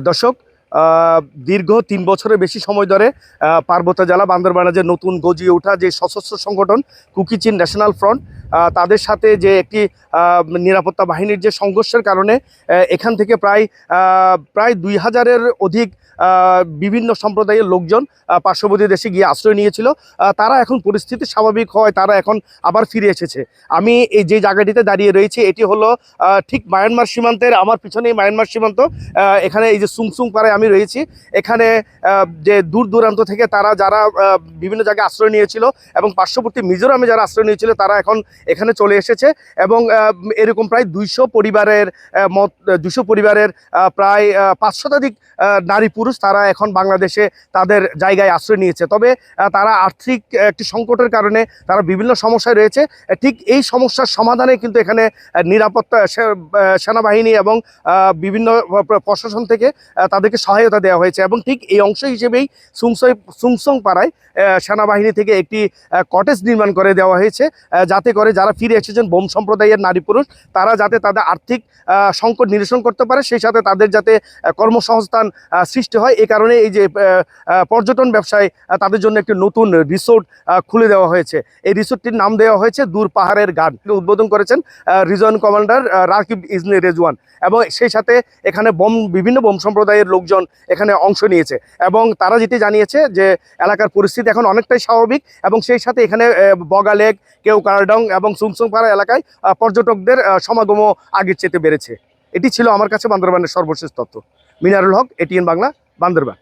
দর্শক, দীর্ঘ ৩ বছরের বেশি সময় ধরে পার্বত্য জেলা বান্দরবানে যে নতুন গজিয়ে ওঠা যে সশস্ত্র সংগঠন কুকি-চিন ন্যাশনাল ফ্রন্ট, তাদের সাথে যে একটি নিরাপত্তা বাহিনীর যে সংঘর্ষের কারণে এখান থেকে প্রায় ২,০০০-এর অধিক বিভিন্ন সম্প্রদায়ের লোকজন পার্শ্ববর্তী দেশে গিয়ে আশ্রয় নিয়েছিল। তারা এখন পরিস্থিতি স্বাভাবিক হয়, তারা এখন আবার ফিরে এসেছে। আমি এই যে জায়গাটিতে দাঁড়িয়ে রয়েছি, এটি হলো ঠিক মায়ানমার সীমান্তের, আমার পিছনেই মায়ানমার সীমান্ত। এখানে এই যে সুংসুং পাড়ায় আমি রয়েছি, এখানে যে দূর দূরান্ত থেকে তারা যারা বিভিন্ন জায়গায় আশ্রয় নিয়েছিল এবং পার্শ্ববর্তী মিজোরামে যারা আশ্রয় নিয়েছিল তারা এখন এখানে চলে এসেছে। এবং এরকম প্রায় ২০০ পরিবারের প্রায় ৫ শতাধিক নারী পুরুষ তারা এখন বাংলাদেশে তাদের জায়গায় আশ্রয় নিয়েছে। তবে তারা আর্থিক একটি সংকটের কারণে তারা বিভিন্ন সমস্যায় রয়েছে। ঠিক এই সমস্যার সমাধানে কিন্তু এখানে নিরাপত্তা সেনাবাহিনী এবং বিভিন্ন প্রশাসন থেকে তাদেরকে সহায়তা দেওয়া হয়েছে। এবং ঠিক এই অংশ হিসেবেই সুংসং পাড়ায় সেনাবাহিনী থেকে একটি কটেজ নির্মাণ করে দেওয়া হয়েছে, যাতে করে যারা ফিরে এসেছেন বোম সম্প্রদায়ের নারী পুরুষ তারা যাতে তাদের আর্থিক সংকট নিরসন করতে পারে, সেই সাথে তাদের যাতে কর্মসংস্থান সৃষ্টি হয়। এই কারণে এই যে পর্যটন ব্যবসায় তাদের জন্য একটি নতুন রিসোর্ট খুলে দেওয়া হয়েছে। এই রিসোর্টটির নাম দেওয়া হয়েছে দূর পাহাড়ের গান। উদ্বোধন করেছেন রিজন কমান্ডার রাকিব ইজনে রেজওয়ান। এবং সেই সাথে এখানে বিভিন্ন বোম সম্প্রদায়ের লোকজন এখানে অংশ নিয়েছে এবং তারা যেটি জানিয়েছে যে এলাকার পরিস্থিতি এখন অনেকটাই স্বাভাবিক। এবং সেই সাথে এখানে বগা লেক, কেওকারডং এবং সুংসুংপাড়া এলাকায় পর্যটকদের সমাগমও আগের চেয়ে বেড়েছে। এটি ছিল আমার কাছে বান্দরবানের সর্বশেষ তথ্য। মিনারুল হক, এটিএন বাংলা, বান্দরবান।